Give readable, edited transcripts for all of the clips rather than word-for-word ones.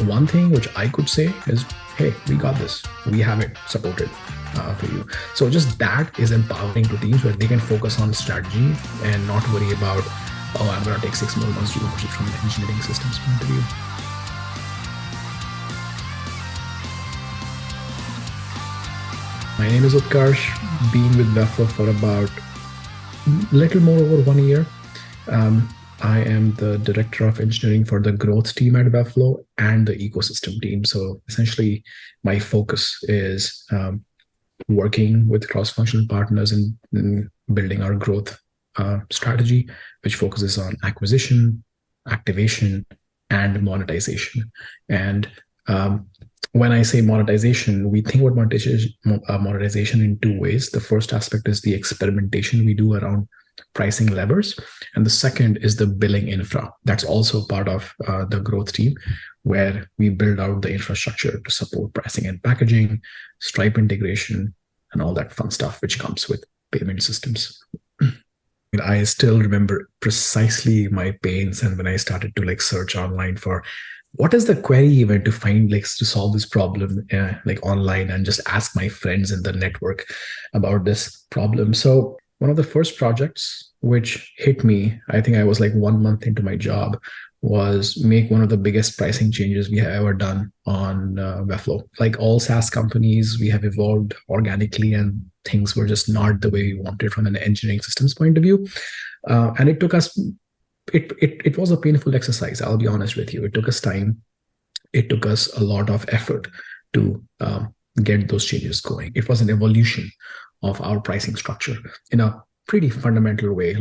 one thing which I could say is, hey, we got this. We have it supported for you. So just that is empowering to teams where they can focus on strategy and not worry about, oh, I'm going to take 6 more months to push it from an engineering systems point of view. My name is Utkarsh, been with Webflow for about little more over 1 year. I am the director of engineering for the growth team at Webflow and the ecosystem team. So essentially, my focus is working with cross-functional partners in building our growth strategy, which focuses on acquisition, activation, and monetization. And when I say monetization, we think about monetization in two ways. The first aspect is the experimentation we do around pricing levers. And the second is the billing infra. That's also part of the growth team, where we build out the infrastructure to support pricing and packaging, Stripe integration, and all that fun stuff which comes with payment systems. I still remember precisely my pains and when I started to search online for what is the query event to find to solve this problem online, and just ask my friends in the network about this problem. So one of the first projects which hit me, I think I was 1 month into my job, was make one of the biggest pricing changes we have ever done on Webflow. Like all SaaS companies, we have evolved organically and things were just not the way we wanted from an engineering systems point of view. And it took us, it was a painful exercise, I'll be honest with you. It took us time. It took us a lot of effort to get those changes going. It was an evolution of our pricing structure in a pretty fundamental way,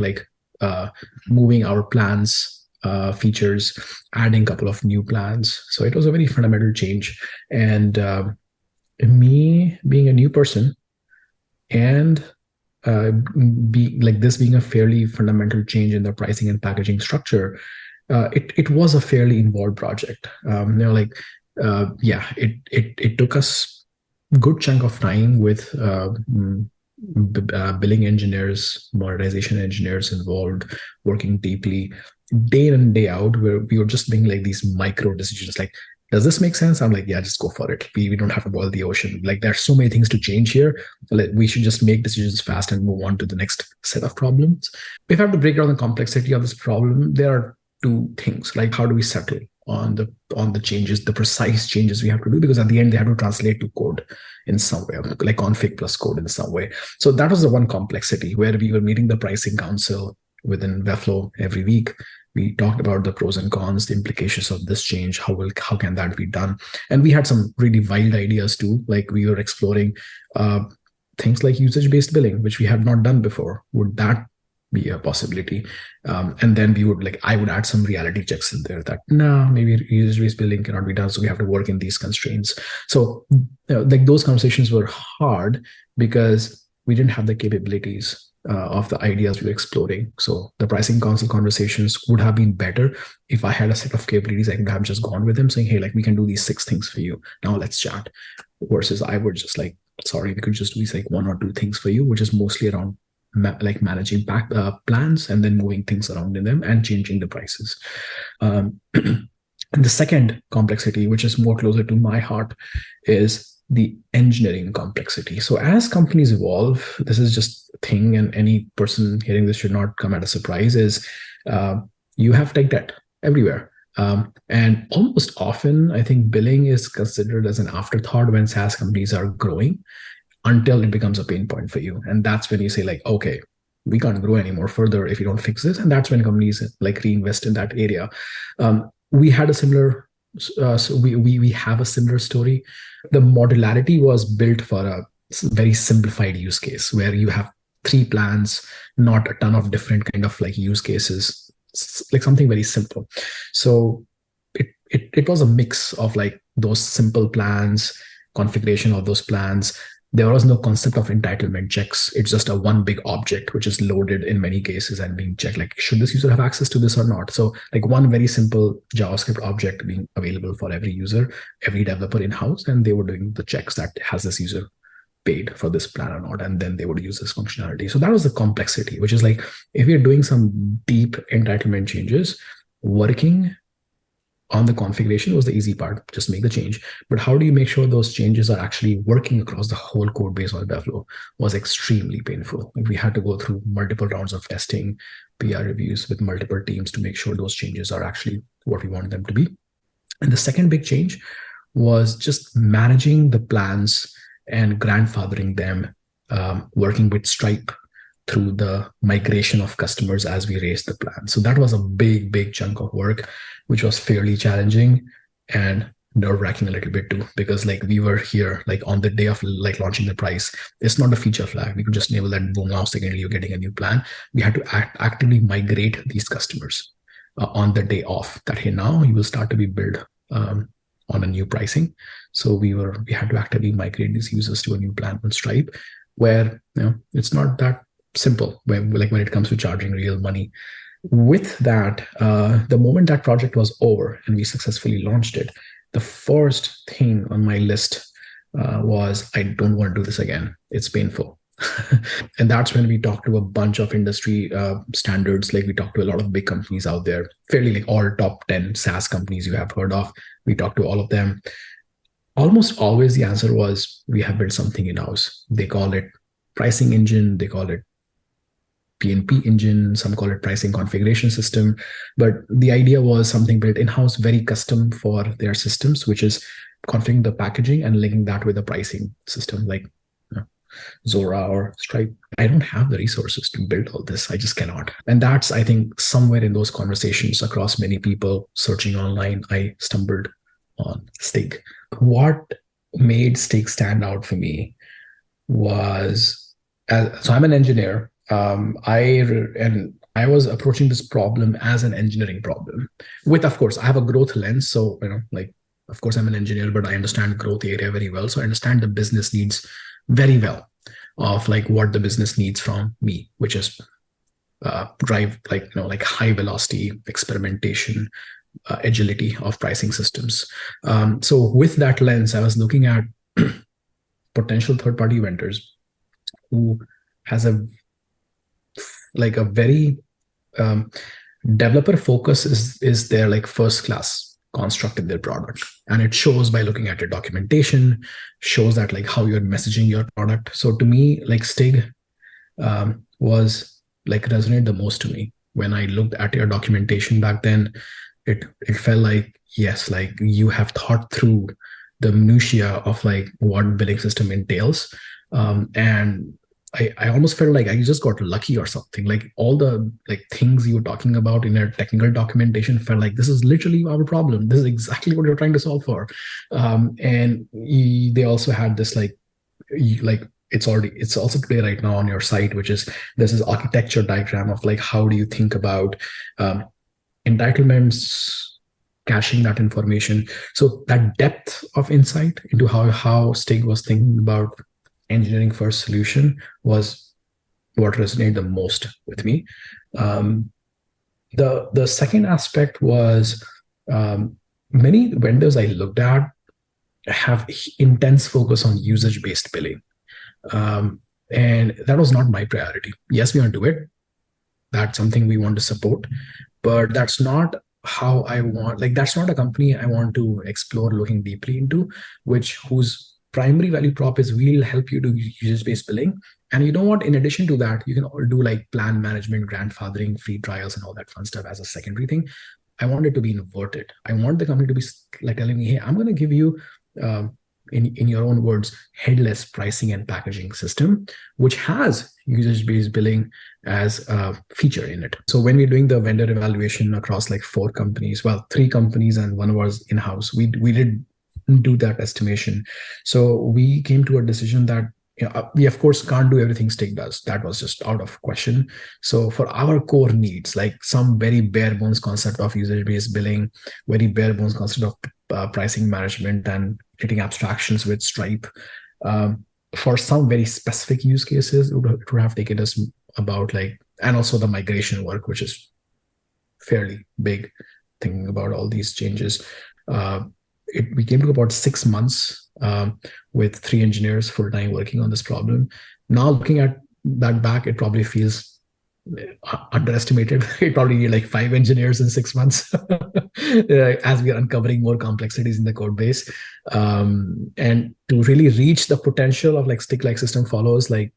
moving our plans, features, adding a couple of new plans. So it was a very fundamental change. And me being a new person and being a fairly fundamental change in the pricing and packaging structure, it was a fairly involved project. It took us a good chunk of time with billing engineers, monetization engineers involved, working deeply, day in and day out, where we were just making these micro decisions. Does this make sense? I'm yeah, just go for it. We don't have to boil the ocean. There's so many things to change here. We should just make decisions fast and move on to the next set of problems. If I have to break down the complexity of this problem, there are two things. How do we settle on the changes, the precise changes we have to do? Because at the end, they have to translate to code in some way, like config plus code in some way. So that was the one complexity, where we were meeting the pricing council within Webflow every week. We talked about the pros and cons, the implications of this change, how can that be done? And we had some really wild ideas too. We were exploring things like usage-based billing, which we had not done before. Would that be a possibility? And then we would I would add some reality checks in there that maybe usage-based billing cannot be done, so we have to work in these constraints. So those conversations were hard because we didn't have the capabilities of the ideas we were exploring. So the pricing council conversations would have been better if I had a set of capabilities. I could have just gone with them saying, hey, we can do these 6 things for you. Now let's chat. Versus I would just sorry, we could just do these 1 or 2 things for you, which is mostly around managing plans and then moving things around in them and changing the prices. And the second complexity, which is more closer to my heart, is the engineering complexity. So as companies evolve, this is just a thing, and any person hearing this should not come at a surprise, is you have tech debt everywhere. And almost often, I think billing is considered as an afterthought when SaaS companies are growing, until it becomes a pain point for you. And that's when you say okay, we can't grow anymore further if you don't fix this. And that's when companies reinvest in that area. We had a similar, we have a similar story. The modularity was built for a very simplified use case where you have 3 plans, not a ton of different kind of use cases, something very simple. So it was a mix of those simple plans, configuration of those plans. There was no concept of entitlement checks. It's just a one big object, which is loaded in many cases and being checked, should this user have access to this or not? So one very simple JavaScript object being available for every user, every developer in-house, and they were doing the checks that has this user paid for this plan or not, and then they would use this functionality. So that was the complexity, which is if you're doing some deep entitlement changes, working On the configuration was the easy part, just make the change. But how do you make sure those changes are actually working across the whole code base on Webflow was extremely painful. Like, we had to go through multiple rounds of testing, PR reviews with multiple teams to make sure those changes are actually what we want them to be. And the second big change was just managing the plans and grandfathering them, working with Stripe through the migration of customers as we raised the plan. So that was a big chunk of work, which was fairly challenging and nerve-wracking a little bit too, because like we were here like on the day of like launching the price. It's not a feature flag. We could just enable that, boom, now secondly you're getting a new plan. We had to actively migrate these customers on the day off, that hey, now you will start to be billed on a new pricing. So we had to actively migrate these users to a new plan on Stripe, where it's not that simple when it comes to charging real money. With that, the moment that project was over and we successfully launched it, the first thing on my list was, I don't want to do this again. It's painful. And that's when we talked to a bunch of industry standards. Like, we talked to a lot of big companies out there, fairly like all top 10 SaaS companies you have heard of. We talked to all of them. Almost always the answer was, we have built something in-house. They call it pricing engine, they call it PNP engine, some call it pricing configuration system. But the idea was something built in-house, very custom for their systems, which is configuring the packaging and linking that with a pricing system like Zora or Stripe. I don't have the resources to build all this. I just cannot. And that's, I think, somewhere in those conversations across many people searching online, I stumbled on Stigg. What made Stigg stand out for me was, so I'm an engineer. I was approaching this problem as an engineering problem with, of course, I have a growth lens. So, like, of course, I'm an engineer, but I understand growth area very well. So I understand the business needs very well of like what the business needs from me, which is drive like high velocity experimentation, agility of pricing systems. So with that lens, I was looking at potential third-party vendors who has a very developer focus is their like first class construct in their product, and it shows by looking at your documentation, shows that like how you're messaging your product. So to me, like Stigg was like resonate the most to me when I looked at your documentation back then. It felt like, yes, like you have thought through the minutiae of like what billing system entails, and I almost felt like I just got lucky or something. Like all the like things you were talking about in your technical documentation felt like this is literally our problem. This is exactly what you're trying to solve for. And they also had this it's also today right now on your site, which is there's this architecture diagram of like how do you think about entitlements, caching that information. So that depth of insight into how Stigg was thinking about engineering first solution was what resonated the most with me. The second aspect was many vendors I looked at have intense focus on usage-based billing. And that was not my priority. Yes, we want to do it. That's something we want to support, but that's not how I want, like that's not a company I want to explore looking deeply into, whose primary value prop is we'll help you do usage-based billing. And you know what? In addition to that, you can all do like plan management, grandfathering, free trials, and all that fun stuff as a secondary thing. I want it to be inverted. I want the company to be like telling me, hey, I'm going to give you, in your own words, headless pricing and packaging system, which has usage-based billing as a feature in it. So when we're doing the vendor evaluation across like 4 companies, well, 3 companies and one was in-house, we did do that estimation. So we came to a decision that we of course can't do everything Stigg does. That was just out of question. So for our core needs, like some very bare bones concept of usage-based billing, very bare bones concept of pricing management and creating abstractions with Stripe, for some very specific use cases, it would have taken us about like, and also the migration work, which is fairly big, thinking about all these changes. We came to about 6 months with 3 engineers full-time working on this problem. Now looking at that back, it probably feels underestimated. It probably need like 5 engineers in 6 months as we are uncovering more complexities in the code base. And to really reach the potential of like Stigg like system follows, like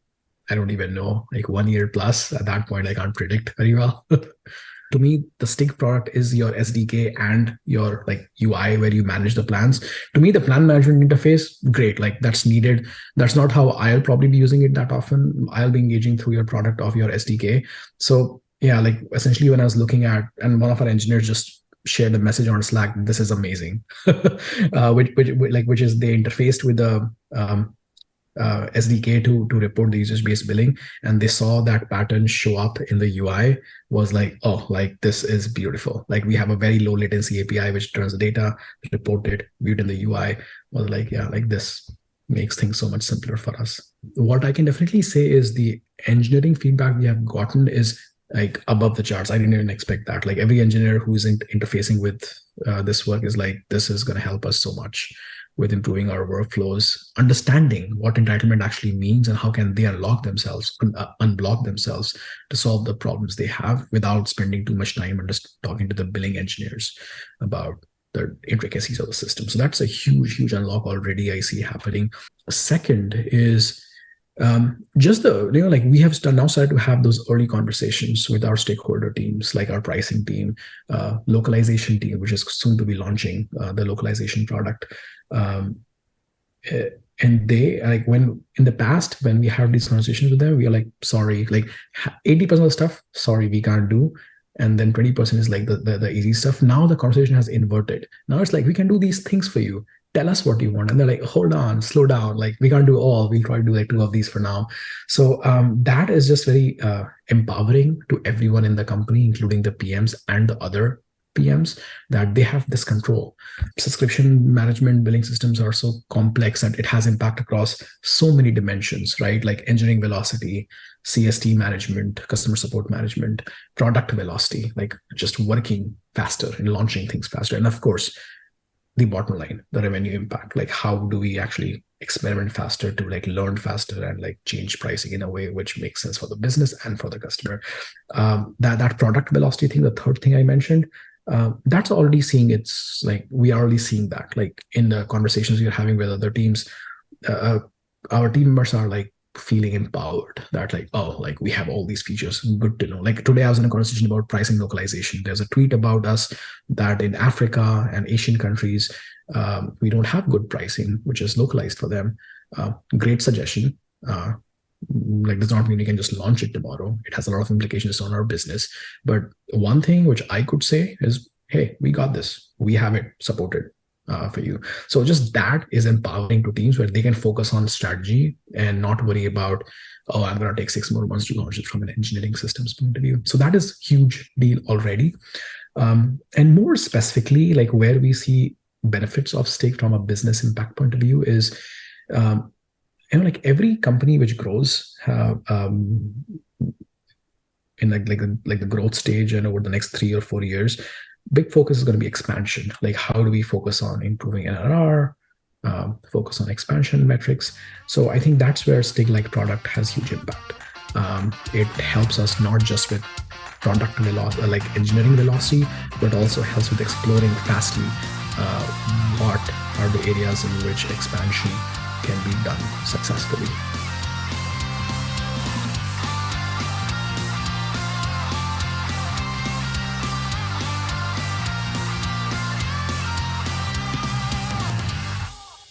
I don't even know, like 1 year plus. At that point, I can't predict very well. To me, the Stigg product is your SDK and your like UI where you manage the plans. To me, the plan management interface, great, like that's needed. That's not how I'll probably be using it that often. I'll be engaging through your product of your SDK. So yeah, like essentially when I was looking at, and one of our engineers just shared a message on Slack, this is amazing, which is they interfaced with the SDK to report the usage-based billing, and they saw that pattern show up in the UI. Was like, oh, like this is beautiful. Like we have a very low latency API which turns the data, reported, viewed in the UI. Was like, yeah, like this makes things so much simpler for us. What I can definitely say is the engineering feedback we have gotten is like above the charts. I didn't even expect that. Like every engineer who is interfacing with this work is like, this is going to help us so much with improving our workflows, understanding what entitlement actually means and how can they unlock themselves, unblock themselves to solve the problems they have without spending too much time and just talking to the billing engineers about the intricacies of the system. So that's a huge, huge unlock already I see happening. Second is just the, like we have now started to have those early conversations with our stakeholder teams, like our pricing team, localization team, which is soon to be launching the localization product. And they like, when in the past when we have these conversations with them, we are like, sorry, like 80% of the stuff, sorry, we can't do. And then 20% is like the easy stuff. Now the conversation has inverted. Now it's like, we can do these things for you. Tell us what you want. And they're like, hold on, slow down. Like we can't do all. We'll try to do like 2 of these for now. So that is just very empowering to everyone in the company, including the PMs and the other PMs, that they have this control. Subscription management billing systems are so complex and it has impact across so many dimensions, right? Like engineering velocity, CST management, customer support management, product velocity, like just working faster and launching things faster. And of course, the bottom line, the revenue impact, like how do we actually experiment faster to like learn faster and like change pricing in a way which makes sense for the business and for the customer. That product velocity thing, the third thing I mentioned, that's already seeing, it's like we are already seeing that like in the conversations we're having with other teams, our team members are like feeling empowered that like, oh, like we have all these features, good to know. Like today I was in a conversation about pricing localization. There's a tweet about us that in Africa and Asian countries, we don't have good pricing which is localized for them. Great suggestion. Like does not mean you can just launch it tomorrow. It has a lot of implications on our business. But one thing which I could say is, hey, we got this. We have it supported for you. So just that is empowering to teams where they can focus on strategy and not worry about, oh, I'm going to take 6 more months to launch it from an engineering systems point of view. So that is huge deal already. And more specifically, like where we see benefits of Stigg from a business impact point of view is, like every company which grows in like the growth stage and over the next 3 or 4 years, big focus is going to be expansion. Like how do we focus on improving NRR, focus on expansion metrics. So I think that's where Stigg like product has huge impact. It helps us not just with product velocity, like engineering velocity, but also helps with exploring fastly what are the areas in which expansion can be done successfully.